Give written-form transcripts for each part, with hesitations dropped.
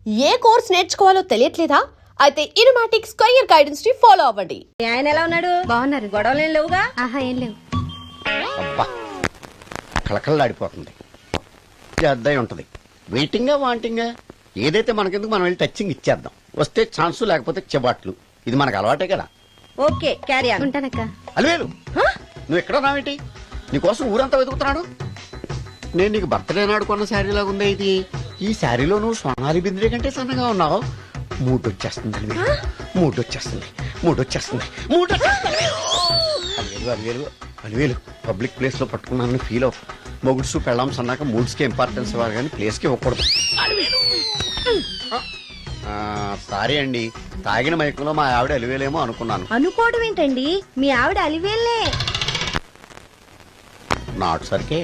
ఏ course నేర్చుకోవాలో తెలియట్లేదా? అయితే ఇనుమాటిక్స్ career guidance ని follow అవ్వండి. ఆయన ఎలా ఉన్నాడు? బాగున్నారు. గొడవలు ఏం లేవుగా? ఆహా, ఏం లేవు. అబ్బా కళకళలాడిపోతుంది. అద్దయి ఉంటది. వెయిటింగా వాంటింగా ఏదైతే మనకెందుకు మనం వెళ్ళి టచ్చింగ్ ఇచ్చేద్దాం. వస్తే ఛాన్సు లేకపోతే చెబాట్లు. ఇది మనకు అలవాటే కదా. Okay carry on. ఉంటానక్క. అలివేలు నువ్వు ఎక్కడ రావేంటి? నీకోసం ఊరంతా వెతుకుతున్నాడు. నేను నీకు బర్త్డే నాడు కొన్న శారీ లాగా ఉందే ఇది. ఈ శారీలో నువ్వు సోనాలి బింద్రే కంటే సన్నగా ఉన్నావు. మూడొచ్చేస్తుంది అలివేలు, మూడొచ్చేస్తుంది, మూడొచ్చేస్తుంది, మూడొచ్చేస్తుంది. అలివేలు అలివేలు అలివేలు పబ్లిక్ ప్లేస్ లో పట్టుకున్నానని ఫీల్ అవ్వ. మొగుడ్సు పెళ్ళాంస్ అన్నాక మూడ్స్ కి ఇంపార్టెన్స్ ఇవ్వాలి కానీ ప్లేస్ కి ఇవ్వకూడదు. సారీ అండి, తాగిన మైకంలో మా ఆవిడ అలివేలేమో అనుకున్నాను. అనుకోవడం ఏంటండి, మీ ఆవిడ అలివేలే. నాటు సరికే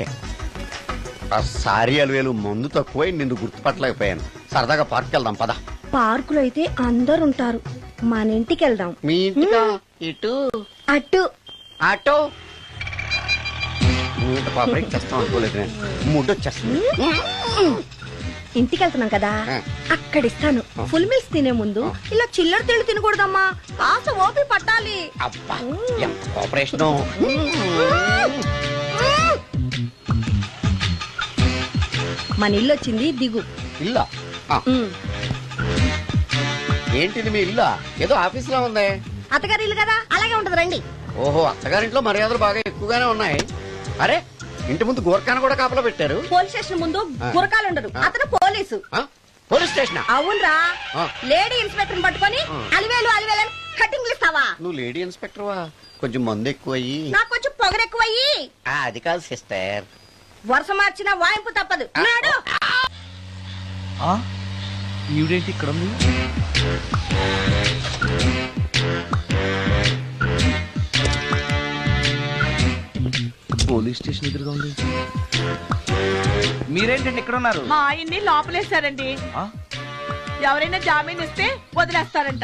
సారీ అలివేలు, మందు తక్కువై నిన్ను గుర్తుపట్టలేకపోయాను. సరదాగా పార్క్ వెళ్దాం పద. పార్కులో అయితే అందరు ఉంటారు, మన ఇంటికి వెళ్దాం. మీ ఇంటికా? ఇటు అటు ఆటో పాపరేట్ చేస్తాం అనుకోలేదు నేను. మూడొచ్చేస్తుంది. ఇంటికి వెళ్తున్నాం కదా, అక్కడ ఇస్తాను. ఫుల్ మీల్స్ తినే ముందు ఇలా చిల్లర తిళ్ళు తినకూడదమ్మా, కాస్త ఓపి పట్టాలి. అబ్బా ఎంత కోఆపరేషన్. మన ఇల్లు వచ్చింది, దిగు. ఇల్లా? ఏంటిది మీ ఇల్లా? ఏదో ఆఫీస్ లో ఉంది. అత్తగారి ఇల్లు కదా, అలాగే ఉంటది, రండి. ఓహో, అత్తగారింట్లో మర్యాదలు బాగా ఎక్కువగానే ఉన్నాయి. అరే ఇంటి ముందు గోర్ఖాను కూడా కాపలా పెట్టారు. పోలీస్ స్టేషన్ ముందు గురకాలు ఉండరు, అతను పోలీసు. Police station? అవునరా, లేడీ ఇన్స్పెక్టర్ పట్టుకొని అలివేలు అలివేలు కటింగ్లు ఇస్తావా? నువ్వు లేడీ ఇన్స్పెక్టర్ వా? కొంచెం మందు ఎక్కువయ్యి. నాకు కొంచెం పొగరు ఎక్కువయ్యి. అది కాదు సిస్టర్, వరుస మార్చిన వాయింపు తప్పదు. నాడు ఈవిడేంటి ఇక్కడ ఉంది? పోలీస్ స్టేషన్ ఎదురుగా ఉంది. మీరేంటండి ఇక్కడ ఉన్నారు? మా ఆయన్ని లోపలేశారండి. ఎవరైనా జామీన్ ఇస్తే వదిలేస్తారంట.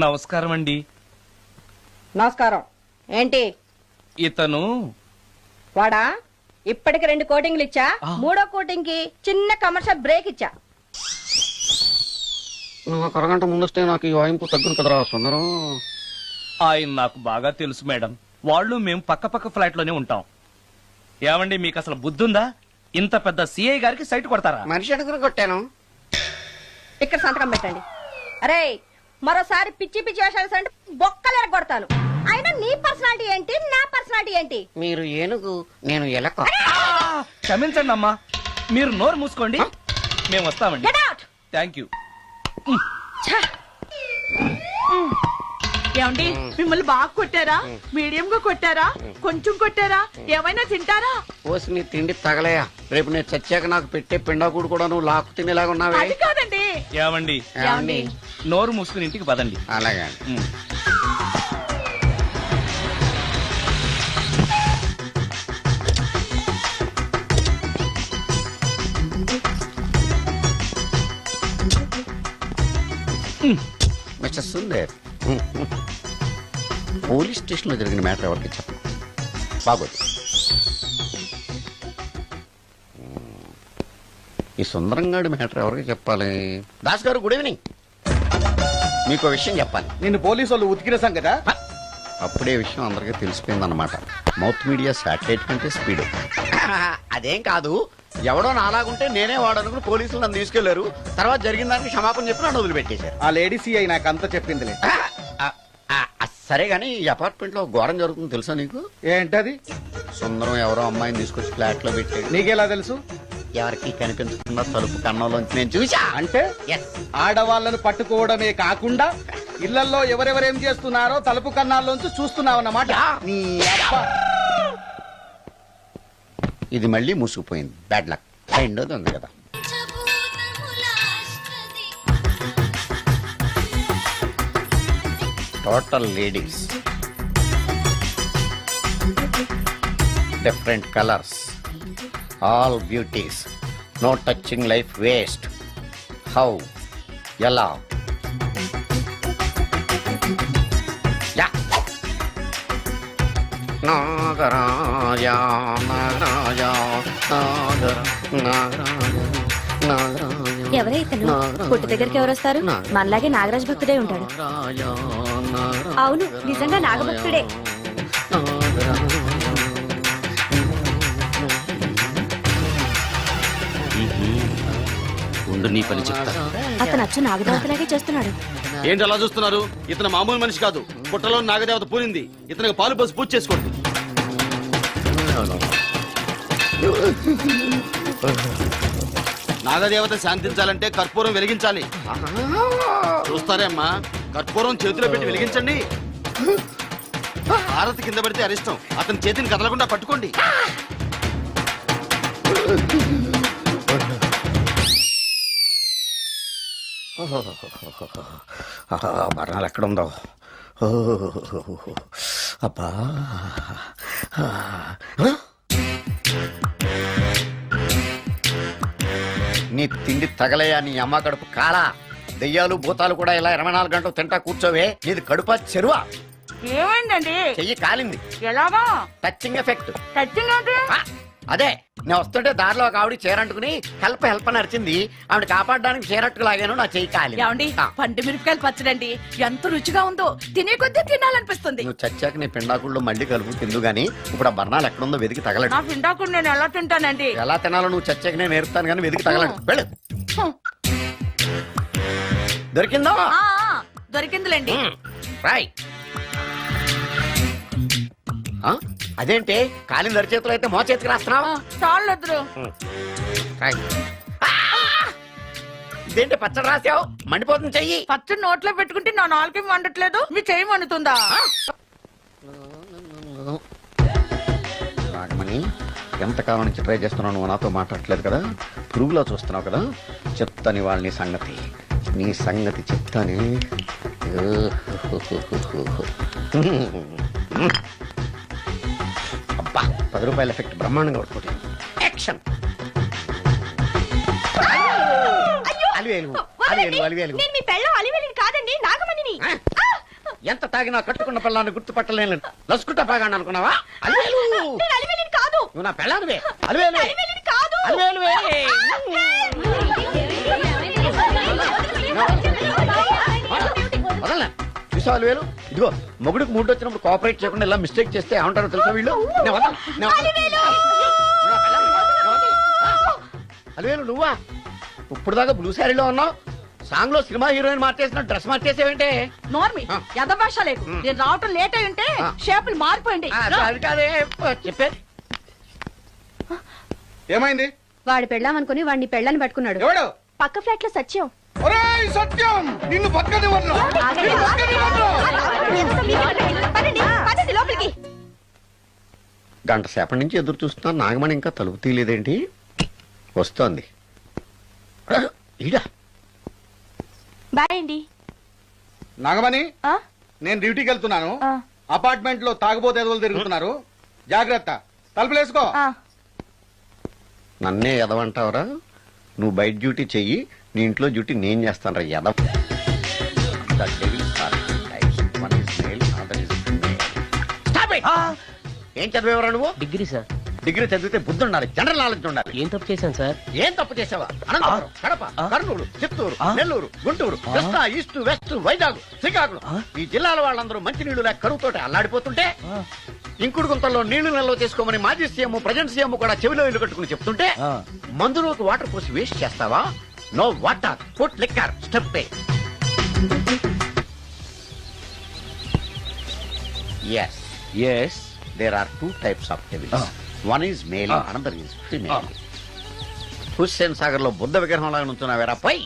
నమస్కారం అండి. నమస్కారం. ఏంటి ఇతను? వాడా, ఇప్పటికి 2 కోటింగ్లు ఇచ్చా, 3వ కోటింగ్ కి చిన్న కమర్షియల్ బ్రేక్ ఇచ్చా. నువ్వు ఒక అరగంట ముందొస్తే నాకు ఈ వాయింపు తగ్గును కదరా సుందరం. ఆయన నాకు బాగా తెలుసు మేడం. వాళ్ళు మేము పక్క పక్క ఫ్లాట్ లోనే ఉంటాం. ఏమండి, మీకు అసలు బుద్ధుందా? ఇంత పెద్ద సిఐ గారికి సైట్ కొడతారా? మనిషి అడుగురు కొట్టాను. ఇక్కడ సంతకం పెట్టండి. అరే, మరోసారి పిచ్చి పిచ్చి వేషాలు అంటే బొక్కలు ఎరగొడతాను. అయినా నీ పర్సనాలిటీ ఏంటి, నా పర్సనాలిటీ ఏంటి? మీరు ఏనుగు, నేను ఎలక. క్షమించండి అమ్మా, మీరు నోరు మూసుకోండి, మేము వస్తామండి. Get out! Thank you. ఏమండి, మిమ్మల్ని బాగా కొట్టారా, మీడియం గా కొట్టారా, కొంచెం కొట్టారా, ఏమైనా తింటారా? పోసి నీ తిండి తగలయా. రేపు నేను చచ్చాక నాకు పెట్టే పిండాకుడు కూడా నువ్వు లాక్కు తినేలాగా ఉన్నావే. అది కాదండి. ఏమండి, ఏమండి? నోరు మూసుకుని ఇంటికి పదండి. అలాగే. మిస్టర్ సుందర్, పోలీస్ స్టేషన్ లో జరిగిన మ్యాటర్ ఎవరికి చెప్పండి. బాగోదు. ఈ సుందరంగాడి మ్యాటర్ ఎవరికి చెప్పాలి? దాస్ గారు, గుడ్ ఈవినింగ్. మీకు విషయం చెప్పాలి. నిన్ను పోలీసు వాళ్ళు ఉతికిరేసాం కదా. అప్పుడే విషయం అందరికీ తెలిసిపోయిందన్నమాట. మౌత్ మీడియా శాటిలైట్ కంటే స్పీడ్. అదేం కాదు, ఎవడో నాలాగుంటే నేనే వాడనుకుని పోలీసులు నన్ను తీసుకెళ్లారు. తర్వాత జరిగిన దానికి క్షమాపణ చెప్పి నన్ను వదిలిపెట్టేశారు. ఆ లేడీ సిఐ నాకు అంతా చెప్పిందిలే. సరే గానీ ఈ అపార్ట్మెంట్ లో ఘోరం జరుగుతుంది తెలుసా నీకు? ఏంటది? సుందరం ఎవరో అమ్మాయిని తీసుకొచ్చి ఫ్లాట్ లో పెట్టి. నీకెలా తెలుసు? ఎవరికి కనిపించకుండా తలుపు కన్నంలోంచి నేను చూసా. అంటే ఆడవాళ్లను పట్టుకోవడమే కాకుండా ఇళ్లలో ఎవరెవరేం చేస్తున్నారో తలుపు కన్నాల్లోంచి చూస్తున్నావన్నమాట. నీ అబ్బా. ఇది మళ్ళీ మూసుకుపోయింది. Bad luck. రెండోది ఉంది కదా. Total ladies, different colours, all beauties, no touching, life waste. How? ఎలా? నాగరాజ నాగరాజ ఎవరే ఇతను పుట్టు దగ్గరికి ఎవరు వస్తారు మనలాగే నాగరాజ్ భక్తుడే ఉంటాడు అవును నిజంగా నాగభక్తుడే ఉండు నీ పని చెప్తా. అతను అచ్చు నాగదేవతలాగే చేస్తున్నాడు ఏంటి అలా చూస్తున్నారు? ఇతను మామూలు మనిషి కాదు. పుట్టలో నాగదేవత పూనింది. ఇతనికి పాలు పోసి పూజ చేసుకోండి. నాగదేవత శాంతించాలంటే కర్పూరం వెలిగించాలి. చూస్తారే అమ్మా, కర్పూరం చేతిలో పెట్టి వెలిగించండి. హారతి కింద పడితే అరిష్టం. అతని చేతిని కదలకుండా పట్టుకోండి. మరణాలు ఎక్కడుందో అబ్బా. నీ తిండి తగలయా నీ అమ్మ కడుపు కాలా. దెయ్యాలు భూతాలు కూడా ఇలా 24 గంటలు తింటా కూర్చోవే. నీది కడుపా చెరువా? ఏమైందండి? చెయ్యి కాలింది. ఎలాగా? Touching effect. టచింగ్ అంటే? అదే నేను వస్తుంటే దారిలో ఒక ఆవిడ చీరంటుకుని హెల్ప్ అని అరిచింది. ఆవిడ కాపాడడానికి చీరట్టుకు లాగాను, నా చెయ్యి కాలి. ఏమండి, పండు మిరపకాయలు పచ్చడండి ఎంత రుచిగా ఉందో, తినే కొద్దీ తినాలనిపిస్తుంది. నువ్వు చచ్చాక నీ పిండాకుళ్ళు మళ్ళీ కలుపు తిందు గానీ ఇప్పుడు ఆ బర్ణాలు ఎక్కడుందో వెతికి తగలడు. నా పిండాకుడు నేను ఎలా తింటానండి? ఎలా తినాలో నువ్వు చచ్చాక నేను నేర్పుతాను కానీ వెతికి తగలడు. వెళ్ళు. దొరికిందో? దొరికిందిలేండి. రాయ్. అదేంటి కాలింది అరిచేతులు అయితే మో చేతికి రాస్తున్నావు? చాలొద్దు. ఇదేంటి పచ్చడి రాసావు? మండిపోతుంది చెయ్యి. పచ్చడి నోట్లో పెట్టుకుంటే నా నాలుగు వండట్లేదు, మీ చెయ్యి వండుతుందా? నాగమణి, ఎంతకాలం నుంచి ట్రై చేస్తున్నావు, నువ్వు నాతో మాట్లాడట్లేదు కదా, పురుగులో చూస్తున్నావు కదా, చెప్తాను వాళ్ళ నీ సంగతి చెప్తానే. అబ్బా, 10 రూపాయల ఎఫెక్ట్ బ్రహ్మాండంగా కొట్టుకుంటే యాక్షన్. కాదండి, నాగమణిని. ఎంత తాగినా కట్టుకున్న పిల్లాన్ని గుర్తుపట్టలేను. లసుకుంటా పాగాను అనుకున్నావా? అలివేలు కాదు, నువ్వు నా పిల్లానివే. అలివేలు కాదు. అలివేలువే. వదలనా చూసావు అలివేలు? ఇదిగో మొగుడికి మూడు వచ్చినప్పుడు కోఆపరేట్ చేయకుండా ఇలా మిస్టేక్ చేస్తే ఏమంటారో తెలుసా వీళ్ళు? అలివేలు నువ్వా? ఇప్పుడు దాకా బ్లూ శారీలో ఉన్నావు, సాంగ్ లో సినిమా హీరోయిన్ మార్చేసిన డ్రెస్ మార్చేసేవంటే? నోర్మి యథభాష లేదు. నేను రావటం లేట్ అయి ఉంటే షేపులు మారిపోయింది. అది కాదే చెప్పే. ఏమైంది? వాడు పెళ్ళామనుకుని వాడిని పెళ్ళని పట్టుకున్నాడు. ఎవడు? పక్క ఫ్లాట్ లో సత్యం. ఒరేయ్ సత్యం, నిన్ను పక్కనే లోపలికి. గంట సేపటి నుంచి ఎదురు చూస్తున్నా, నాగమణి ఇంకా తలుపు తీయలేదేంటి? వస్తోంది. ఈడా బాయ్ అండి. నాగమణి, నేను డ్యూటీకి వెళ్తున్నాను. అపార్ట్మెంట్ లో తాగుబోతే ఎదవలు తిరుగుతున్నారు, జాగ్రత్త. తలుపులేసుకో. నన్నే ఎదవంటావురా? నువ్వు బయట డ్యూటీ చెయ్యి, నీ ఇంట్లో డ్యూటీ నేను చేస్తాను రా ఎదవ. ఏం చదివేవరా నువ్వు? Degree sir. డిగ్రీ చదివితే బుద్ధి ఉండాలి, జనరల్ నాలెడ్జ్ ఉండాలి. ఏం తప్పు చేశాను సార్? ఏం తప్పు చేసావా? అనంతపురం, కడప, కర్నూలు, చిత్తూరు, నెల్లూరు, గుంటూరు, కృష్ణా, ఈస్ట్, వెస్ట్, వైజాగ్, శ్రీకాకుళం, ఈ జిల్లాల వాళ్ళందరూ మంచి నీళ్లు లేక కరువుతోటి అల్లాడిపోతుంటే, ఇంకుడు గుంతల్లో నీళ్లు నిల్వ చేసుకోమని మాజీ సీఎం, ప్రజెంట్ సీఎం కూడా చెవిలో ఇల్లు కట్టుకుని చెప్తుంటే, మందులోకి వాటర్ పోసి వేస్ట్ చేస్తావా? No water, put liquor, step A. Yes, there are 2 types of devils. One is male, another is female. Hussain Sagar లో బుద్ధ విగ్రహం లాగా నుంచున్నావేరా పై.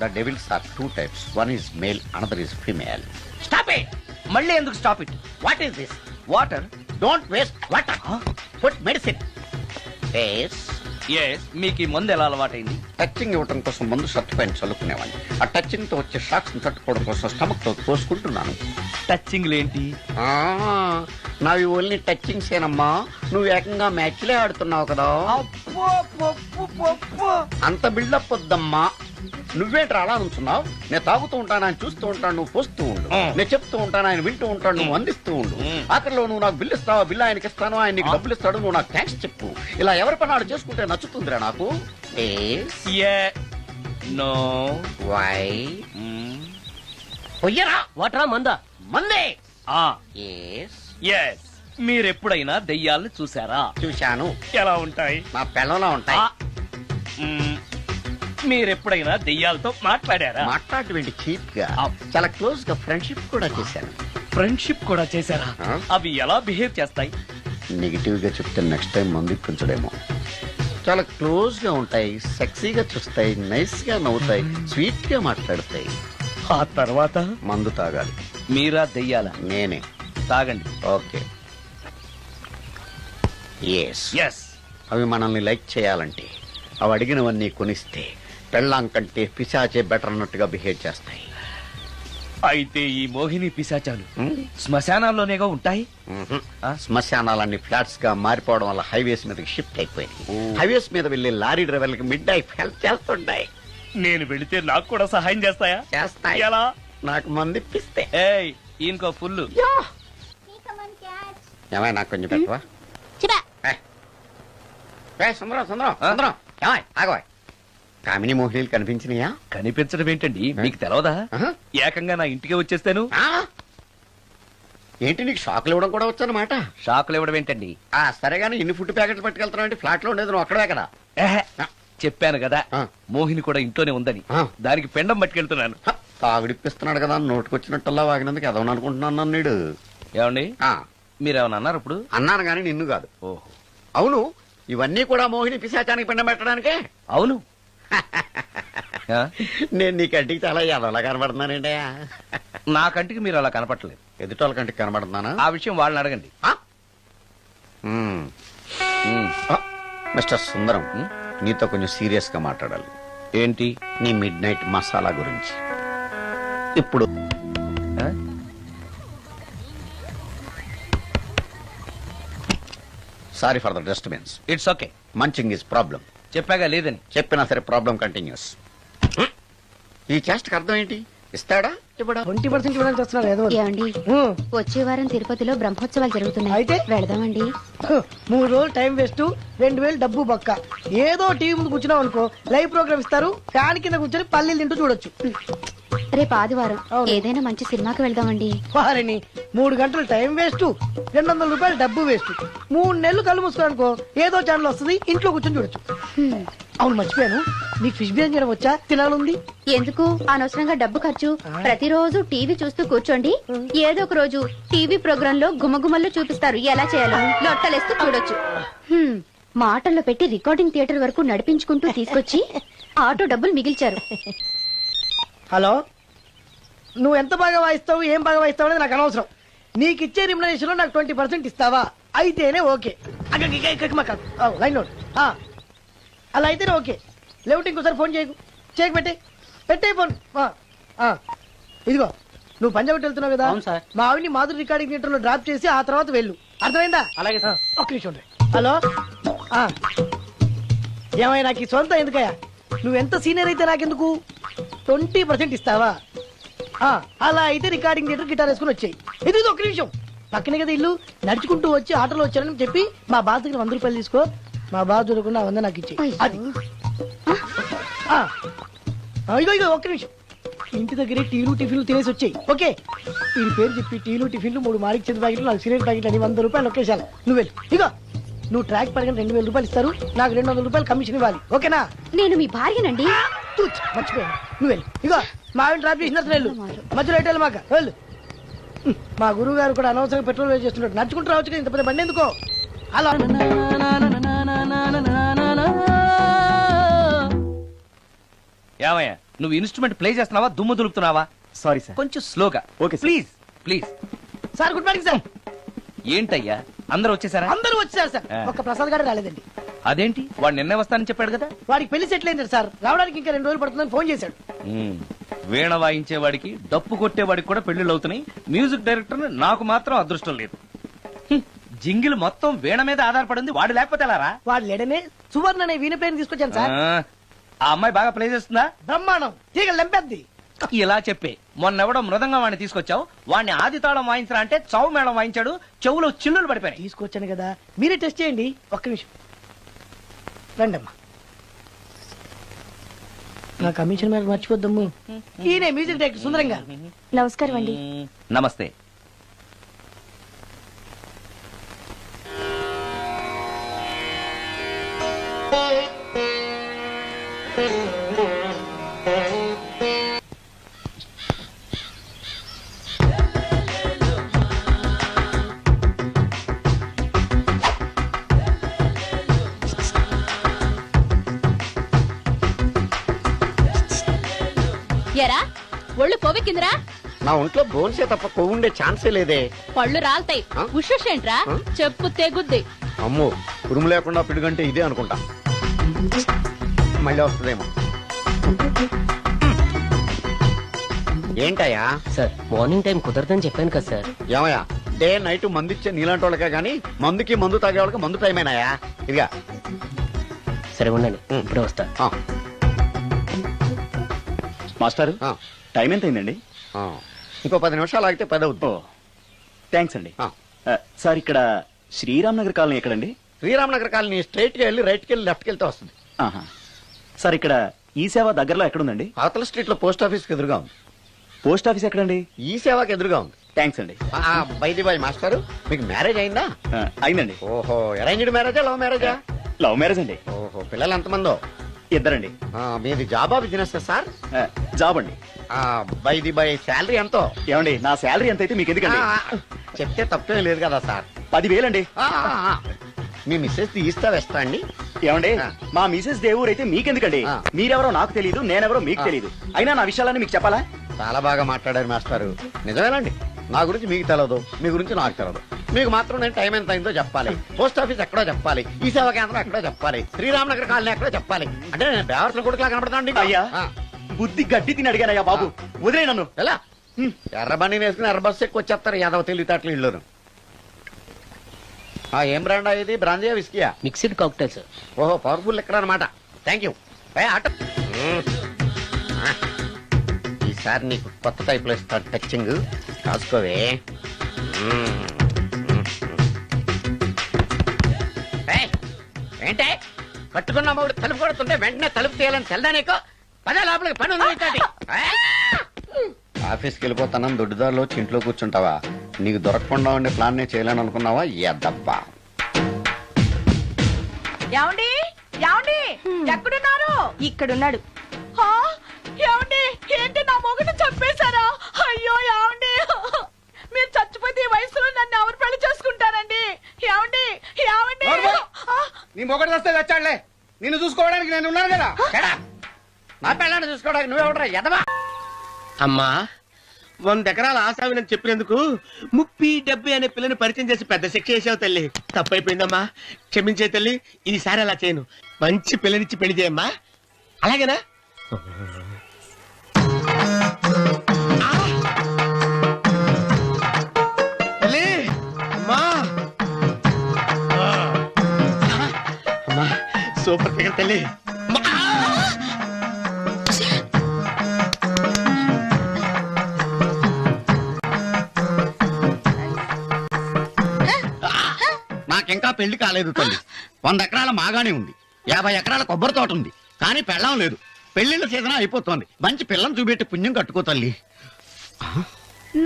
The devils are 2 types. One is male, another is female. Stop it! మళ్ళీ ఎందుకు stop it? What is this? Water. Don't waste water. Put medicine. Yes. మీకు ఈ మందు ఎలా అలవాటైంది? టచింగ్ ఇవ్వడం కోసం ముందు షర్ట్ పైన చల్లుకునేవాడిని. ఆ టచింగ్ తో వచ్చే షాక్స్ ని తట్టుకోవడం కోసం స్టమక్ తో పోసుకుంటున్నాను. టచింగ్ ఏంటి? నావి ఓన్లీ టచింగ్స్ ఏనమ్మా. నువ్వు ఏకంగా మ్యాచ్లే ఆడుతున్నావు కదా. అంత బిల్డప్ వద్దమ్మా. నువ్వేంట్రా అలా నుంచున్నావు? నేను తాగుతూ ఉంటాను, ఆయన చూస్తూ ఉంటాను, నువ్వు పోస్తూ ఉండు. నేను చెప్తూ ఉంటాను, ఆయన వింటూ ఉంటాడు, నువ్వు అందిస్తూ ఉండు. ఆఖరిలో నువ్వు నాకు బిల్లు ఇస్తావా, బిల్లు ఆయనకి ఇస్తాను, ఆయన నీకు డబ్బులు ఇస్తాడు, నువ్వు నాకు థ్యాంక్స్ చెప్పు. ఇలా ఎవరి పని ఆడు చేసుకుంటే నచ్చుతుందిరా నాకు. నో వై పొయ్యరా వాటరా మందా మందే. ఎస్ మీరెప్పుడైనా దెయ్యాల్ని చూసారా? చూశాను. ఎలా ఉంటాయి? మా పిల్లలా ఉంటాయి. మీరెప్పుడైనా దెయ్యాలతో మాట్లాడారా? మాట్లాడేటువంటి చీప్ గా చాలా క్లోజ్ గా ఫ్రెండ్షిప్ కూడా చేశాను. ఫ్రెండ్షిప్ కూడా చేశారా? అవి ఎలా బిహేవ్ చేస్తాయి? నెగిటివ్ గా చెప్తే నెక్స్ట్ టైం మందు ఇప్పించడేమో. చాలా క్లోజ్ గా ఉంటాయి, సెక్సీగా చూస్తాయి, నైస్ గా నవ్వుతాయి, స్వీట్ గా మాట్లాడతాయి. ఆ తర్వాత మందు తాగాలి. మీరా దెయ్యాల? నేనే. తాగండి. ఓకే. ఎస్. ఎస్. అవి మనల్ని లైక్ చేయాలంటే అవి అడిగినవన్నీ కొనిస్తే పెళ్ళాం కంటే పిశాచే బెటర్ అన్నట్టుగా బిహేవ్ చేస్తాయి. అయితే ఈ మోహిని పిశాచాలు శ్మశానాల్లోనేగా ఉంటాయి? శ్మశానాలన్నీ ఫ్లాట్స్ గా మారిపోవడం వల్ల హైవేస్ మీదకి షిఫ్ట్ అయిపోయింది. హైవేస్ మీద వెళ్లి లారీ డ్రైవర్లకి మిడ్ నైట్ హెల్ప్ చేస్తుంటాయి. నేను వెళితే నాకు కూడా సహాయం చేస్తాయా? చేస్తాయి. ఎలా? నాకు మంది ఇప్పిస్తే. ఏయ్ ఈయనకో ఫుల్. ఏమై నాకు కొంచెం పెట్టవా? సుందరం సుందరం సుందరం ఏమై ఆగవా? కామిని మోహినీలు కనిపించినాయా? కనిపించడం ఏంటండి, మీకు తెలవదా? ఏకంగా నా ఇంటికి వచ్చేస్తాను. ఏంటి నీకు షాకులు ఇవ్వడం కూడా వచ్చానమాట? షాకులు ఇవ్వడం ఏంటండి? సరేగాని ఇన్ని ఫుడ్ ప్యాకెట్లు పట్టుకెళ్తున్నావు? ఫ్లాట్ లో ఉండేది నువ్వు అక్కడే కదా. చెప్పాను కదా మోహిని కూడా ఇంట్లోనే ఉందని. దానికి పెండం పట్టుకెళ్తున్నాను. తాగుడిప్పిస్తున్నాడు కదా, నోటుకొచ్చినట్టల్లా వాగినందుకు ఎదవని అనుకుంటున్నాను నీడు. ఏమండి మీరేమన్నా అన్నారు ఇప్పుడు? అన్నాను గాని నిన్ను కాదు. ఓహో అవును, ఇవన్నీ కూడా మోహిని పిశాచానికి పిండం పెట్టడానికే. అవును. నేను నీ కంటికి చాలా ఎదవలా కనబడుతున్నానండి. నా కంటికి మీరు అలా కనపడలేదు. ఎదుటోళ్ళ కంటికి కనబడుతున్నానా? ఆ విషయం వాళ్ళని అడగండి. మిస్టర్ సుందరం, నీతో కొంచెం సీరియస్ గా మాట్లాడాలి. ఏంటి? నీ మిడ్ నైట్ మసాలా గురించి. ఇప్పుడు sorry for the disturbance. It's okay. Munching is problem. చెప్పాగా లేదని. చెప్పినా సరే ప్రాబ్లం కంటిన్యూస్. ఈ చేష్టకి అర్థం ఏంటి? ఇస్తాడా ఇవ్వడా? 20% ఇవ్వడానికి వస్తున్నారు ఏదో. ఏమండి వచ్చే వారం తిరుపతిలో బ్రహ్మోత్సవాలు జరుగుతున్నాయి. అయితే వెళదామండి. 3 రోజులు టైం వేస్ట్, 2000 డబ్బు బొక్క. ఏదో టీవీ ముందు కూర్చున్నాం అనుకో, లైవ్ ప్రోగ్రామ్ ఇస్తారు, ఫ్యాన్ కింద కూర్చొని పల్లీలు తింటూ చూడొచ్చు. రేపు ఆదివారం ఏదైనా మంచి సినిమాకి వెళ్దామండి. వారిని 3 గంటలు టైం వేస్ట్, 200 రూపాయలు డబ్బు వేస్ట్. 3 నెలలు కళ్ళు మూసుకోనుకో, ఏదో ఛానల్ వస్తుంది, ఇంట్లో కూర్చొని చూడొచ్చు. అవును మర్చిపోయాను, నీకు ఫిష్ బిర్యానీ చేయడం వచ్చా? తినాలుంది. ఎందుకు అనవసరంగా డబ్బు ఖర్చు? ప్రతిరోజు టీవీ చూస్తూ కూర్చోండి, ఏదో ఒక రోజు టీవీ ప్రోగ్రామ్ లో గుమగుమల్లో చూపిస్తారు ఎలా చేయాలో. లొట్టలేస్తూ చూడొచ్చు. మాటల్లో పెట్టి రికార్డింగ్ థియేటర్ వరకు నడిపించుకుంటూ తీసుకొచ్చి ఆటో డబ్బులు మిగిల్చారు. హలో, నువ్వు ఎంత బాగా వాయిస్తావు, ఏం బాగా వాయిస్తావు అనేది నాకు అనవసరం. నీకు ఇచ్చే రిమ్యునరేషన్ లో నాకు 20% ఇస్తావా? అయితేనే ఓకే. Line note. అలా అయితేనే ఓకే. లేవుటి ఇంకోసారి ఫోన్ చేయకు. పెట్టే ఫోన్. ఇదిగో నువ్వు పంజాబ్ వెళ్తున్నావు కదా, మా ఆవిని మాధురి రికార్డింగ్ థియేటర్ లో డ్రాప్ చేసి ఆ తర్వాత వెళ్ళు. అర్థమైందా? అలాగే. ఒక్క నిమిషం. హలో, ఏమై నాకు ఈ సొంత ఎందుకయ్యా? నువ్వెంత సీనియర్ అయితే నాకెందుకు? 20% ఇస్తావా? అలా అయితే రికార్డింగ్ థియేటర్ గిటార్ వేసుకుని వచ్చాయి. ఇది ఒక్క నిమిషం. పక్కనే కదా ఇల్లు, నడుచుకుంటూ వచ్చి ఆటోలో వచ్చానని చెప్పి మా బాస్ దగ్గర 100 రూపాయలు తీసుకో. మా బాస్ దొరకకుండా 100 నాకు ఇచ్చి. అది ఇగో ఒక్క నిమిషం. ఇంటి దగ్గరే టీలు టిఫిన్లు తినేసి వచ్చాయి. ఓకే, వీడి పేరు చెప్పి టీలు టిఫిన్లు 3 మారికి చెంది ప్యాకెట్లు, 4 సిగరెట్ ప్యాకెట్లు అని 100 రూపాయలు ఒకేసారి. నువ్వు వెళ్ళు. ఇగో నువ్వు ట్రాక్ పడిన 2000 రూపాయలు ఇస్తారు, నాకు 200 రూపాయలు కమిషన్ ఇవ్వాలి. ఓకేనా? నేను మీ భార్యనండి. మర్చిపోయాను. నువ్వు వెళ్ళు. ఇగో మా ఆవిడ డ్రాప్ చేసిన వెళ్ళు, మధ్యలో ఎట్టాలి మాక వెళ్ళు. మా గురువు గారు కూడా అనవసరంగా పెట్రోల్ వేస్ట్ చేస్తున్నాడు. నడుచుకుంటూ రావచ్చు కదా, ఇంత పెద్ద బండి ఎందుకో. అలా ఏమయ్యా నువ్వు ఇన్స్ట్రుమెంట్ ప్లే చేస్తున్నావా, దుమ్ము దులుపుతున్నావా? Sorry sir. కొంచెం స్లోగా. Okay please please. Sir good morning sir. ఏంటయ్యా అందరూ వచ్చేసారా? అందరూ వచ్చారు సార్, ఒక్క ప్రసాద్ గారు రాలేదండి. అదేంటి, వాడు నిన్నే వస్తానని చెప్పాడు కదా. వాడికి పెళ్లి సెటిల్ అయింది సార్, రావడానికి ఇంకా 2 రోజులు పడుతుందని ఫోన్ చేశాడు. వీణ వాయించేవాడికి డప్పు కొట్టేవాడికి కూడా పెళ్లిళ్ళు అవుతున్నాయి. మ్యూజిక్ డైరెక్టర్ నాకు మాత్రం అదృష్టం లేదు. జింగిల్ మొత్తం వీణ మీద ఆధారపడింది, వాడు లేకపోతే ఎలారా? వాడు లేడనే సువర్ణ అనే వీణ ప్లేయర్ తీసుకొచ్చాను సార్. ఆ అమ్మాయి బాగా ప్లే చేస్తుందా? బ్రహ్మాండం తీగ లెంపెద్ది. ఇలా చెప్పే మొన్నెవడో మృదంగం వాడిని తీసుకొచ్చావు, వాడిని ఆది తాళం వాయించరా అంటే చౌ మేళం వాయించాడు, చెవులో చిల్లులు పడిపోయాయి. తీసుకొచ్చాను కదా, మీరే టెస్ట్ చేయండి. ఒక్క నిమిషం రండమ్మా. నా కమిషన్ మీద మర్చిపోద్దమ్ము. ఈయనే మ్యూజిక్ డైరెక్టర్ సుందరం గారు. నమస్కారం అండి. నమస్తే. ఎరా ఒళ్ళు కొవ్వెక్కిందిరా? నా ఒంట్లో బోన్సే తప్ప కొవ్వు ఉండే ఛాన్సే లేదే. పళ్ళు రాల్తాయి. ఆ? ఉషేంట్రా? ఆ? చెప్పు తెగుద్ది. అమ్మో, ఉరుము లేకుండా పిడుగంటే ఇదే అనుకుంటా. మళ్ళీ వస్తుందేమో. ఏంటయ్యా? సార్ మార్నింగ్ టైం కుదరదని చెప్పాను కదా సార్. ఏమయ్యా, డే నైట్ మందు ఇచ్చే నీలాంటి వాళ్ళకే గానీ మందుకి మందు తాగే వాళ్ళకి మందు టైం అయినాయా? ఇదిగా సరే ఉండండి, ఇప్పుడే వస్తా. మాస్టర్ ఆ. టైం ఎంత అయిందండి? ఇంకో 10 నిమిషాలు ఆగితే 10 అవుతుంది. థ్యాంక్స్ అండి. సార్ ఇక్కడ శ్రీరామ్ నగర్ కాలనీ ఎక్కడండి? శ్రీరామ్ నగర్ కాలనీ స్ట్రైట్ గా వెళ్ళి రైట్ కి వెళ్ళి లెఫ్ట్ కి వెళ్తే వస్తుంది. సార్ ఇక్కడ ఈ సేవ దగ్గరలో ఎక్కడుందండి? అవతల స్ట్రీట్ లో పోస్ట్ ఆఫీస్ కి ఎదురుగా ఉంది. పోస్ట్ ఆఫీస్ ఎక్కడండి? ఈ సేవకి ఎదురుగా ఉంది. థ్యాంక్స్ అండి. బైది బాయ్ మాస్టారు, మీకు మ్యారేజ్ అయిందా? అయిందండి. ఓహో, అరేంజ్డ్ మ్యారేజా లవ్ మ్యారేజా? లవ్ మ్యారేజ్ అండి. ఓహో, పిల్లలు ఎంతమందో? ఇద్దరండి. మీది జాబా బిజినెస్ సార్? జాబ్ అండి. బైది బాయ్ శాలరీ ఎంతో? ఏమండి, నా శాలరీ ఎంత అయితే మీకు ఎందుకండి? చెప్తే తప్పేం లేదు కదా సార్. 10,000 అండి. మీ మిస్సెస్ తీస్తా వేస్తా అండి. ఏమండి, ఆ. మా మిసెస్ దేవూర్ అయితే మీకెందుకండి? ఆ. మీరెవరో నాకు తెలియదు, నేనెవరో మీకు తెలియదు. అయినా నా విషయాలన్నీ మీకు చెప్పాలా? చాలా బాగా మాట్లాడారు మాస్టారు. నిజమేనండి, నా గురించి మీకు తెలియదు, మీ గురించి నాకు తెలియదు. మీకు మాత్రం నేను టైం ఎంత అయిందో చెప్పాలి, పోస్ట్ ఆఫీస్ ఎక్కడో చెప్పాలి, ఈ సేవా కేంద్రం ఎక్కడో చెప్పాలి, శ్రీరామ్ నగర్ కాలనీ ఎక్కడో చెప్పాలి. అంటే నేను బేవర్సల కొడుకులా కనబడతాండి. అయ్యా, బుద్ధి గడ్డి తిని అడిగానయ్యా బాబు, వదిలే నన్ను. ఎలా ఎర్ర బండి వేసుకుని ఎర్ర బస్సు ఎక్కువ వచ్చేస్తారు యాదవ తెలివితేటలు ఇల్లును. ఏం బ్రాండా ఇది? బ్రాంజియా విస్కియా? Mixed cocktail sir. ఓహో, పవర్ఫుల్ ఎక్కడ అనమాట. Thank you. ఆటో ఈసారి నీకు కొత్త టైప్ లో ఇస్తా టచింగ్, కాసుకోవే. ఏంటే కట్టుకున్న మూడు తలుపు కొడుతుంటే వెంటనే తలుపు తీయాలని తెల్దా నీకు? పదే లోపలికి పని ఉంది. ఆఫీస్కి వెళ్ళిపోతాను, దొడ్డుదారిలో ఇంట్లో కూర్చుంటావా? నీకు దొరకకుండా ఉండే ప్లాన్ నేను చేయలేను అనుకున్నావా? ఎద్దబ్బా. ఏమండి ఏమండి ఎక్కడున్నారు? ఇక్కడున్నాడు. హా? ఏమండి, ఏంటి నా మొగుడు చంపేశారా? అయ్యో ఏమండి, మీరు చచ్చిపోతే ఈ వయసులో నన్ను ఎవరు పెళ్లి చేసుకుంటారండి? ఏమండి ఏమండి? నీ మొగడు వస్తే వచ్చాడులే, నిన్ను చూసుకోవడానికి నేను ఉన్నాను కదా. నా పెళ్ళాన్ని చూసుకోవడానికి నువ్వెవడరా ఎదవా? అమ్మా, 100 ఎకరాల ఆశావినని చెప్పినందుకు 30-70 అనే పిల్లని పరిచయం చేసి పెద్ద శిక్ష చేసావు తల్లి. తప్పైపోయిందమ్మా, క్షమించే తల్లి. ఈసారి అలా చేయను, మంచి పిల్లనిచ్చి పెళ్లి చేయమ్మా. అలాగేనా? తల్లి, అమ్మా. అమ్మా, సూపర్ ఫిగర్ తల్లి. నాకింకా పెళ్లి కాలేదు తల్లి. 100 ఎకరాల మాగానే ఉంది, 50 ఎకరాల కొబ్బరి తోట ఉంది, కానీ పెళ్ళం లేదు. పెళ్లిళ్ళ సీజన్ అయిపోతోంది. మంచి పిల్లని చూపెట్టి పుణ్యం కట్టుకో తల్లి.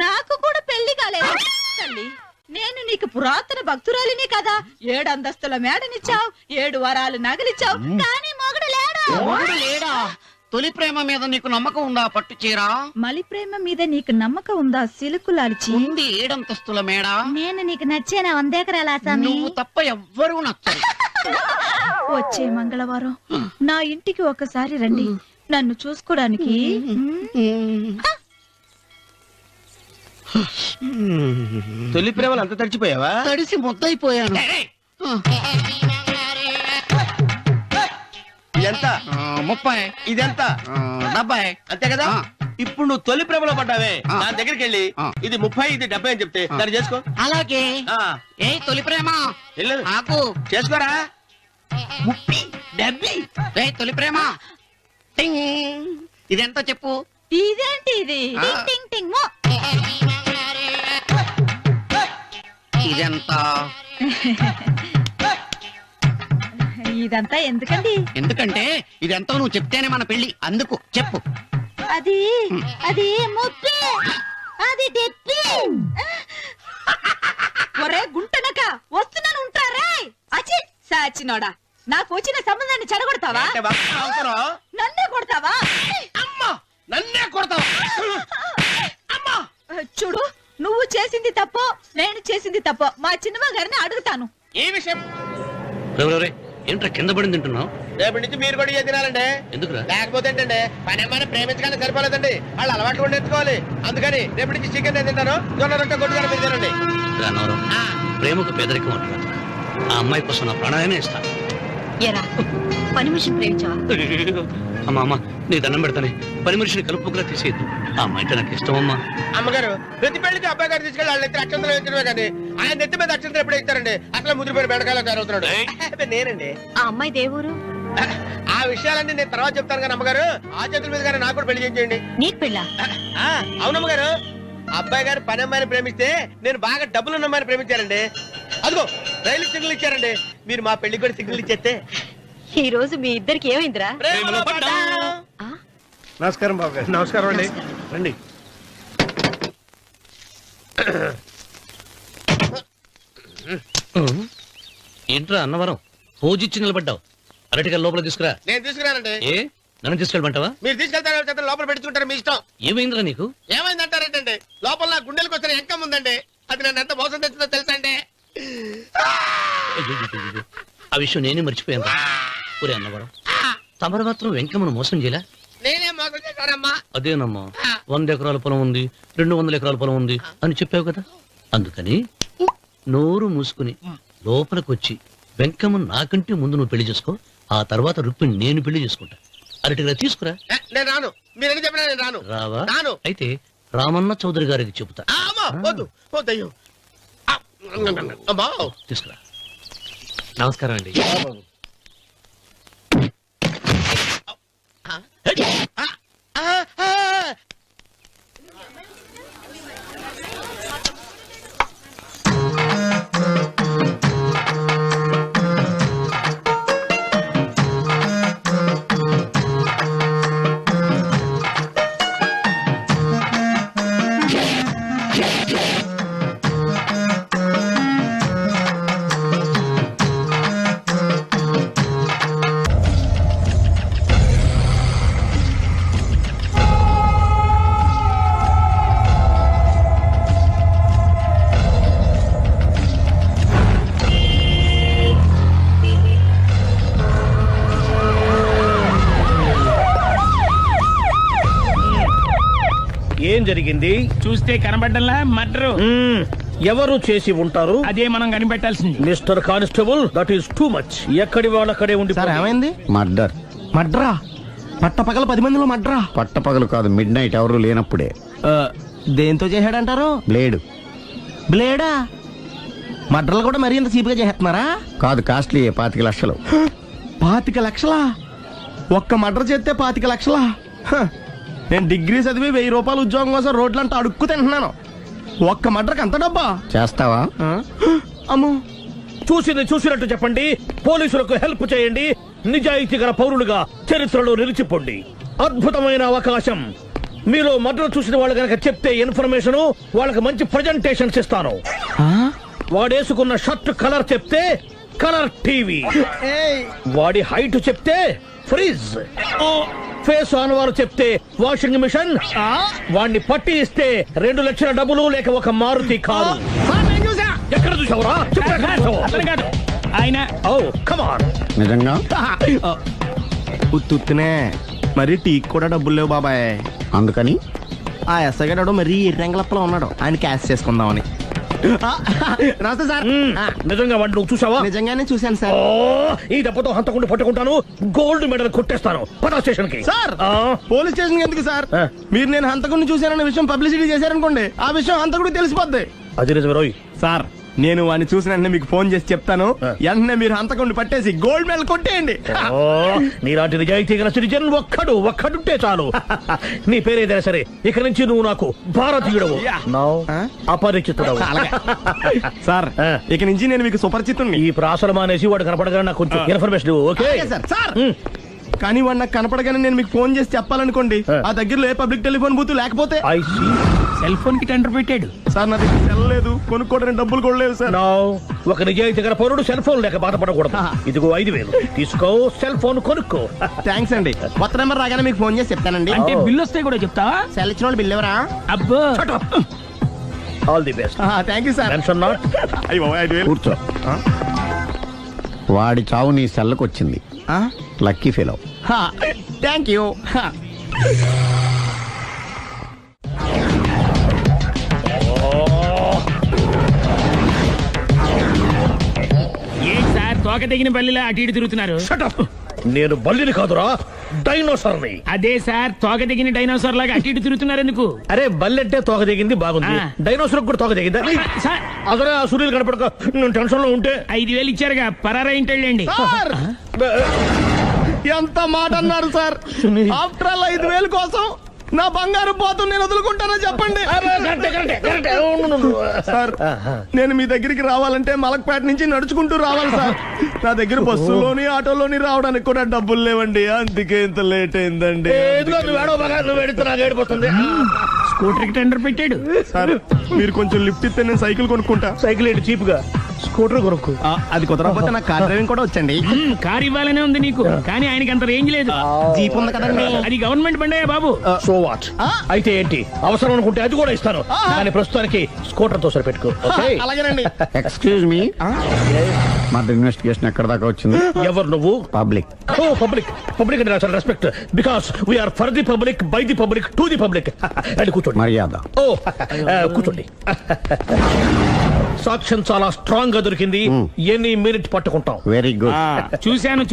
నాకు కూడా పెళ్లి కాలేదు తల్లి. నేను నీకు పురాతన భక్తురాలిని కదా. 7 అంతస్తుల మేడనిచ్చావు, 7 వరాలు నగలిచ్చావు, కానీ మొగుడు లేడా? మొగుడు లేడా? తొలి ప్రేమ మీద నీకు నమ్మకం ఉందా? పట్టు చీరా. మలి ప్రేమ మీద నీకు నమ్మకం ఉందా? సిలుకులాల్చి ఉంది 7 అంతస్తుల మేడ. నేను నీకు నచ్చేనా? 100 ఎకరాల ఆసామి. నువ్వు తప్ప ఎవ్వరూ నచ్చరు. వచ్చే మంగళవారం నా ఇంటికి ఒకసారి రండి, నన్ను చూసుకోడానికి. తొలి ప్రేమలు అంత తడిచిపోయావా? తడిసి ముద్దయిపోయాను. ఎంత? 30. ఇదెంత? 70. అంతే కదా. ఇప్పుడు నువ్వు తొలి ప్రేమలో పడ్డావే, ఆ. నా దగ్గరికి వెళ్ళి ఆ. ఇది 30, ఇది 70 అని చెప్తే దాన్ని చేసుకో. అలాగే. ఆ. ఏ తొలి ప్రేమ వెళ్ళు. ఆకు. చేసుకోరా. 30, 70. ఏ తొలి ప్రేమ టింగ్. ఇదెంతో చెప్పు. ఇదేంటి ఇది టింగ్ టింగ్ టింగ్ మో. ఇదెంత? ఇదంతా ఎందుకండి? ఎందుకంటే ఇదెంతో నువ్వు చెప్తేనే మన పెళ్లి. అందుకు చెప్పు. అది అది ముప్పి, అది డెప్పి. ఒరే గుంటనక వస్తున్నాను ఉంటారే. అచి సాచినోడా, నాకు వచ్చిన సంబంధాన్ని చెడగొడతావా? అంటే బాబు అవసరం. నన్నే కొడతావా? అమ్మా నన్నే కొడతావు. అమ్మా చూడు, నువ్వు చేసింది తప్పో నేను చేసింది తప్పో మా చిన్నమ్మ గారిని అడుగుతాను. ఈ విషయం ఏంట్రా కింద పడింది తింటున్నావు? రేపటి నుంచి మీరు కూడా ఇదే తినాలండి. ఎందుకురా? లేకపోతే ఏంటండి పని అమ్మాయిని ప్రేమించగానే సరిపోలేదండి, వాళ్ళు అలవాట్లు కూడా నేర్చుకోవాలి. అందుకని రేపటి నుంచి చికెన్ నేను తింటాను, జొన్న రొట్టె కొట్టుకొని మీరు తినండి. అన్నవరం ప్రేమకు పేదరికం అంటారు. ఆ అమ్మాయి కోసం నా ప్రాణాలనే ఇస్తాను. ఎరా పని మనిషిని ప్రేమించావా? అమ్మా అమ్మ నీ దండం పెడతానే, పని మనిషిని కలుపుకులా తీసేయద్దు. ఆ అమ్మాయి అంటే నాకు ఇష్టం అమ్మా. అమ్మగారు ప్రతి పెళ్లికి అబ్బాయి గారు తీసుకెళ్ళి వాళ్ళ ఎత్తి అక్షంతలు వేయించడమే కానీ ఆయన నెత్తి మీద అక్షంతలు ఎప్పుడు ఇస్తారండి? అసలు ముదిరిపోయిన బెండకాయలు తయారవుతున్నాడు. నేనండి. ఆ అమ్మాయి దేవురు ఆ విషయాలన్నీ నేను తర్వాత చెప్తాను కానీ అమ్మగారు ఆ చేతుల మీద కానీ నాకు కూడా పెళ్లి చేయండి. నీకు పెళ్ళా? అవునమ్మగారు, అబ్బాయి గారు పని అమ్మాయిని ప్రేమిస్తే నేను బాగా డబ్బులు ఉన్న అమ్మాయిని ప్రేమించారండి. అదిగో రైలు సిగ్నల్ ఇచ్చారండి. మీరు మా పెళ్లికి కూడా సిగ్నల్ ఇచ్చేస్తే ఈ రోజు మీ ఇద్దరికి ఏమైందిరా? ప్రేమలో పడ్డాం. నమస్కారం బాబు గారు. నమస్కారం అండి. రండి. ఏంట్రా అన్నవరం పూజిచ్చి నిలబడ్డావు? అరటిగా లోపల తీసుకురా. నేను తీసుకురానండి. ఏ నన్ను తీసుకెళ్ళమంటావా? మీరు తీసుకెళ్తారు చేత లోపల పెట్టుకుంటారు, మీ ఇష్టం. ఏమైందిరా నీకు? ఏమైందంటారేంటండి? లోపల నా గుండెలకు వచ్చిన ఎంకం ఉందండి, అది నన్ను ఎంత మోసం తెచ్చిందో తెలుసా అండి? అయ్యయ్యయ్యయ్యో. ఆ విషయం నేనే మర్చిపోయాను. ఒరే అన్నవరం, తమరు మాత్రం వెంకమ్మను మోసం చేయలే? నేనే మోసం చేశానమ్మా. అదేనమ్మా, 100 ఎకరాల పొలం ఉంది, 200 ఎకరాల పొలం ఉంది అని చెప్పావు కదా. అందుకని నోరు మూసుకుని లోపలికి వచ్చి వెంకమ్మ నాకంటే ముందు నువ్వు పెళ్లి చేసుకో. ఆ తర్వాత రుక్మిణి నేను పెళ్లి చేసుకుంటా. అరటిగా తీసుకురా. నేను రాను. మీరని చెప్పినా నేను రాను. రావా? రాను. అయితే రామన్న చౌదరి గారికి చెబుతా. అమ్మా వద్దు వద్దయ్యో. అమ్మా తీసుకురా. నమస్కారం అండి. ఏం జరిగింది? చూస్తే కనబడ్డంలా మర్డరు. ఎవరు చేసి ఉంటారు? అదే మనం కనిపెట్టాల్సింది. Mister constable, that is too much. ఎక్కడి వాళ్ళక్కడే ఉండి. ఏమైంది? మర్డర్. మడ్రా పట్ట పగల 10 మందిలో మడ్రా. పట్టపగలు కాదు, మిడ్ నైట్ ఎవరు లేనప్పుడే. దేంతో చేశాడంటారు? బ్లేడ్. బ్లేడా? మడ్రలు కూడా మరీ ఇంత చీప్గా చేస్తున్నారా? కాదు, కాస్ట్లీ 25 లక్షలు. 25 లక్షలా? ఒక్క మడ్ర చేస్తే 25 లక్షలా? నేను డిగ్రీ చదివి 1000 రూపాయలు ఉద్యోగం కోసం రోడ్లంతా అడుక్కు తింటున్నాను. ఒక్క మడ్రకు అంత డబ్బా? చేస్తావా? అమ్మో. చూసింది చూసినట్టు చెప్పండి. పోలీసులకు హెల్ప్ చేయండి. నిజాయితీ గల పౌరులుగా చరిత్రలో నిలిచిపోండి. అద్భుతమైన అవకాశం. మీలో మర్డర్ చూసిన వాళ్ళు కనుక చెప్తే ఇన్ఫర్మేషన్, వాళ్ళకి మంచి ప్రజెంటేషన్స్ ఇస్తాను. వాడేసుకున్న షర్ట్ కలర్ చెప్తే కలర్ టీవీ, వాడి హైట్ చెప్తే ఫ్రిజ్, ఫేస్ ఆన్ వారు చెప్తే వాషింగ్ మిషన్, వాడిని పట్టి ఇస్తే 2 లక్షల డబ్బులు లేక ఒక మారుతి కారు. ఎక్కడ చూసావురా? ఆయన నిజంగా ఉత్తునే మరి టీకి కూడా డబ్బులు లేవు బాబాయ్. అందుకని ఆ ఎస్ఐ గారు మరీ ఎర్రంగలప్పలో ఉన్నాడు, ఆయన క్యాష్ చేసుకుందామని. నమస్తే సార్. నిజంగా వాడిని నువ్వు చూసావా? నిజంగానే చూశాను సార్. ఈ దెబ్బతో హంతకుండా పట్టుకుంటాను, గోల్డ్ మెడల్ కొట్టేస్తాను. పద స్టేషన్ కి. సార్ పోలీస్ స్టేషన్ ఎందుకు సార్? మీరు నేను హంతకుడిని చూశానన్న విషయం పబ్లిసిటీ చేశారనుకోండి, ఆ విషయం హంతకుడికి తెలిసిపోద్ది. అది నిజమే రోయ్. సార్ నేను వాడిని చూసిన వెంటనే మీకు ఫోన్ చేసి చెప్తాను. వెంటనే మీరు హంతకుండా పట్టేసి గోల్డ్ మెడల్ కొట్టేయండి. ఓ, నీలాంటి నిజాయితీ గల సిటిజన్ ఒక్కడుంటే చాలు. నీ పేరేదైనా సరే, ఇక నుంచి నువ్వు నాకు భారతీయుడవు, నౌ అపరిచితుడవు. సార్ ఇక నుంచి నేను మీకు సుపరిచితుణ్ణి. ఈ ప్రాసలం అనేసి వాడు కనపడగానే నాకు కొంచెం ఇన్ఫర్మేషన్ ఇవ్వు, ఓకే? సార్ కానీ వాడు నాకు కనపడగానే నేను మీకు ఫోన్ చేసి చెప్పాలనుకోండి, ఆ దగ్గరలో ఏ పబ్లిక్ టెలిఫోన్ బూత్ లేకపోతే ఐ సీ. సెల్ ఫోన్ కి టెండర్ పెట్టాడు సార్ నా దగ్గర సెల్ లేదు, కొనుక్కోవడానికి డబ్బులు కూడా లేవు సార్. నౌ ఒక నిజాయితీ గల పౌరుడు సెల్ ఫోన్ లేక బాధపడకూడదు. ఇదిగో 5,000 తీసుకో, సెల్ ఫోన్ కొనుక్కో. థ్యాంక్స్ అండి. కొత్త నెంబర్ రాగానే మీకు ఫోన్ చేసి చెప్తానండి. అంటే బిల్లు వస్తే కూడా చెప్తావా? సెల్ ఇచ్చిన వాళ్ళు బిల్ ఎవరా? అబ్బో all the best. Thank you sir. Tension not. కూర్చో. వాడి చావు నీ సెల్లకు వచ్చింది. Lucky fellow. Thank you. ఏంటి సార్ తోక తెగిన బల్లిలా అటు ఇటు తిరుగుతున్నారు? Shut up. నేను బల్లిని కాదురా, డైనోసార్ని. అదే సార్ తోక తెగిన డైనోసార్ లాగా అటు ఇటు తిరుగుతున్నారు ఎందుకు? అరే బల్లెట్టే తోక దిగింది బాగుంది, డైనోసార్ కూడా తోక దిగిందా? సార్ అసలే ఆ సూర్యులు కనపడక నేను టెన్షన్ లో ఉంటే 5,000 ఇచ్చారుగా, పరారా ఇంటండి. సార్ ఎంత మాట అన్నారు సార్? ఆఫ్టర్ ఆల్ 5,000 కోసం నా బంగారు పోతు నేను వదులుకుంటానో చెప్పండి. సార్ నేను మీ దగ్గరికి రావాలంటే మలక్పేట నుంచి నడుచుకుంటూ రావాలి సార్. నా దగ్గర బస్సులోని ఆటోలోని రావడానికి కూడా డబ్బులు లేవండి, అందుకే ఇంత లేట్ అయిందండి. స్కూటర్ కి టెండర్ పెట్టాడు. సార్ మీరు కొంచెం లిఫ్ట్ ఇస్తే నేను సైకిల్ కొనుక్కుంటా. సైకిల్ ఏంటి చీప్ గా, స్కూటర్ కొనుక్కు. అది కుదరకపోతే నాకు కార్ డ్రైవింగ్ కూడా వచ్చండి. కార్ ఇవ్వాలనే ఉంది నీకు, కానీ ఆయనకి అంత రేంజ్ లేదు. జీప్ ఉంది కదండి. అది గవర్నమెంట్ బండయా బాబు. So what? అయితే ఏంటి, అవసరం అనుకుంటే అది కూడా ఇస్తాను, కానీ ప్రస్తుతానికి స్కూటర్ తో సరిపెట్టుకో. అలాగేనండి. ఎక్స్క్యూజ్ మీ, మా ఇన్వెస్టిగేషన్ ఎక్కడ దాకా వచ్చింది? ఎవరు నువ్వు? పబ్లిక్. ఓ పబ్లిక్. పబ్లిక్ అంటే నాకు respect, because we are for the public, by the public, to the public. And కూర్చోండి. మర్యాద. ఓ కూర్చోండి. సాక్ష్యం చాలా స్ట్రాంగ్ గా దొరికింది, ఎన్ని మినిట్ పట్టుకుంటాం. Very good.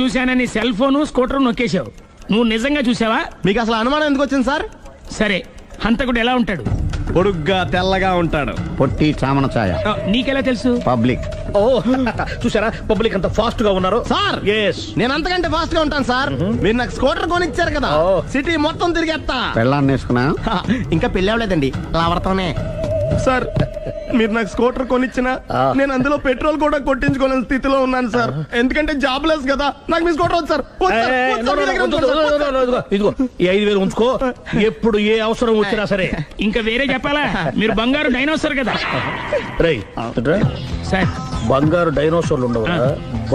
చూశానని సెల్ ఫోన్ స్కూటర్ నొక్కేశావు. నువ్వు నిజంగా చూసావా? మీకు అసలు అనుమానం ఎందుకు వచ్చింది సార్? సరే, హంతకుడు ఎలా ఉంటాడు? పొడుగ్గా తెల్లగా ఉంటాడు. పొట్టి చామన ఛాయ. నీకెలా తెలుసు? పబ్లిక్. ఓ చూసారా పబ్లిక్ అంత ఫాస్ట్ గా ఉన్నారు సార్. ఎస్, నేను అంతకంటే ఫాస్ట్ గా ఉంటాను సార్. మీరు నాకు స్కూటర్ కొనిచ్చారు కదా, సిటీ మొత్తం తిరిగేస్తా. పెళ్ళాన్ని వేసుకున్నా? ఇంకా పెళ్లి అవ్వలేదండి, లావర్తోనే. సార్ మీరు నాకు స్కూటర్ కొనిచ్చిన నేను అందులో పెట్రోల్ కూడా కొట్టించుకోలేని స్థితిలో ఉన్నాను సార్. ఎందుకంటే జాబ్ లెస్ కదా, నాకు మీ స్కూటర్ వద్దు సార్. ఇదిగో ఈ 5,000 ఉంచుకో, ఎప్పుడు ఏ అవసరం వచ్చినా సరే. ఇంకా వేరే చెప్పాలా? మీరు బంగారు డైనోసార్ కదా. రేయ్ సార్ బంగారు డైనోసార్లు ఉండవు,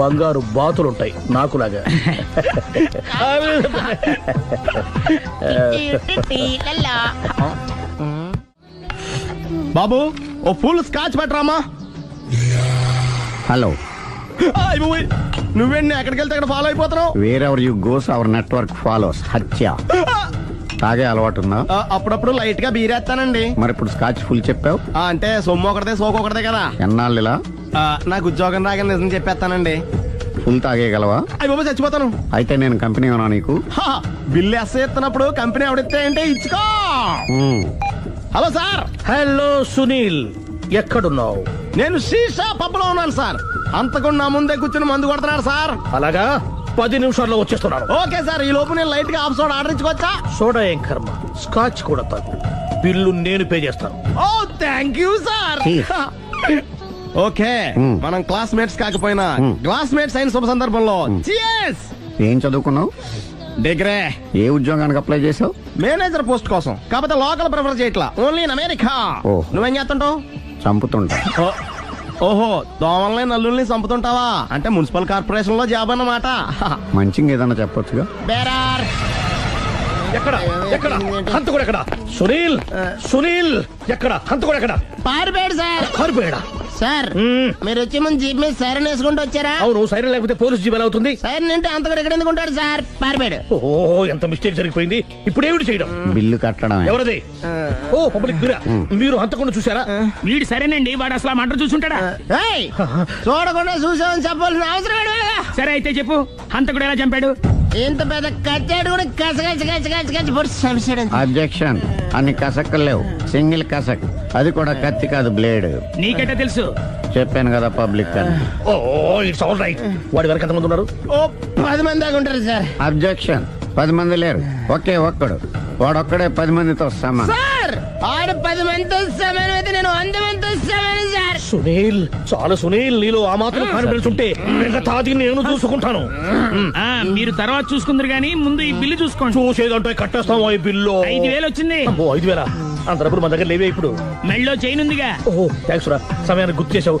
బంగారు బాతులు ఉంటాయి నాకులాగా. బాబు ఓ ఫుల్ స్కాచ్ పెట్టరామా. హలో. నువ్వేంటి ఎక్కడికి వెళ్తే అక్కడ ఫాలో అయిపోతున్నావు? Wherever you goes our network follows. హత్య. తాగే అలవాటు ఉందా? అప్పుడప్పుడు లైట్ గా బీరేస్తానండి. మరి ఇప్పుడు స్కాచ్ ఫుల్ చెప్పావు అంటే సొమ్ము ఒకటిదే సోకు ఒకటిదే కదా. ఎన్నాళ్ళు ఇలా? నాకు ఉద్యోగం రాగానే నిజం చెప్పేస్తానండి. ఫుల్ తాగేయగలవా? అయ్యి బాబా చచ్చిపోతాను. అయితే నేను కంపెనీ ఉన్నా నీకు? బిల్లు ఎస్ ఎత్తినప్పుడు కంపెనీ ఎవడితే అంటే ఇచ్చుకో. Hello sir. హలో సునీల్, ఎక్కడున్నావు? నేను శీషా పబ్లో ఉన్నాను సార్. అంతకుండా నా ముందే కూర్చుని మందు కొడుతున్నాడు సార్. అలాగా, 10 నిమిషాల్లో వచ్చేస్తున్నాను. ఓకే సార్, ఈ లోపు నేను లైట్ గా హాఫ్ సోడా ఆర్డర్ ఇచ్చుకోవచ్చా? సోడా ఏం కర్మ, స్కాచ్ కూడా తాగు, బిల్లు నేను పే చేస్తాను. ఓ థ్యాంక్ యూ సార్. ఓకే, మనం క్లాస్మేట్స్ కాకపోయినా క్లాస్మేట్స్ అయిన శుభ సందర్భంలో cheers. ఏం చదువుకున్నావు? డిగ్రీ. ఏ ఉద్యోగానికి అప్లై చేసావు? మేనేజర్ పోస్ట్ కోసం, కాకపోతే లోకల్ ప్రిఫర్ చేయట్లా, ఓన్లీ ఇన్ అమెరికా. నువ్వేం చేస్తుంటావు? చంపుతుంటా. ఓహో, దోమల్ని నల్లుల్ని చంపుతుంటావా? అంటే మున్సిపల్ కార్పొరేషన్ లో జాబ్ అన్నమాట. మంచిగా ఏదన్నా చెప్పొచ్చుగా. బేరార్. ఎక్కడ ఎక్కడ హంతకుడు ఎక్కడ? సునీల్, సునీల్ ఎక్కడ? హంతకుడు ఎక్కడ? పారిపోయాడు సార్. పారిపోయాడా? సార్ మీరు వచ్చే ముందు జీప్ మీద సైరన్ వేసుకుంటూ వచ్చారా? అవును, సైరన్ లేకపోతే పోలీస్ జీప్ ఎలా అవుతుంది? సైరన్ అంటే అంతకుడు ఎక్కడ ఎందుకు ఉంటాడు సార్? పారిపోయాడు. ఓహో, ఎంత మిస్టేక్ జరిగిపోయింది. ఇప్పుడు ఏమిటి చేయడం? బిల్లు కట్టడం. ఎవరది? ఓ పబ్లిక్ బిరా. మీరు హంతకుండా చూసారా? వీడు సరేనండి, వాడు అసలు మంట చూసుంటాడా? చూడకుండా చూసామని చెప్పాల్సిన అవసరం ఏంటి? సరే అయితే చెప్పు, హంతకుడు ఎలా చంపాడు? ఇంత పెద్ద కచ్చాడు కూడా కసగచ్చి. అబ్జెక్షన్. అన్ని కసక్కలు లేవు, సింగిల్ కసక్, అది కూడా కత్తి కాదు బ్లేడ్. నీకెట్టా తెలుసు? చెప్పాను కదా పబ్లిక్ అని. Oh it's all right. వాడి వరకు ఎంతమంది ఉన్నారు? ఓ 10 మంది దాకా ఉంటారు సార్. అబ్జెక్షన్. 10 మంది లేరు, ఒకే ఒక్కడు. వాడొక్కడే 10 మందితో సమానం. సార్ ఆడు 10 మందితో సమానం అయితే నేను 100 మందితో సమానం సార్. సునీల్, చాలా సునీల్, నీలో ఆ మాత్రం కాన్ఫిడెన్స్ ఉంటే తాది నేను చూసుకుంటాను. మీరు తర్వాత చూసుకుందరు గానీ ముందు ఈ బిల్లు చూసుకోండి. చూసేదంటే కట్టేస్తాం ఈ బిల్లు. 5,000 వచ్చింది. 5,000 అంత డబ్బులు మన దగ్గర లేవే ఇప్పుడు. మెళ్ళో చైన్ ఉందిగా. ఓహో థ్యాంక్స్ రా, సమయానికి గుర్తు చేసావు.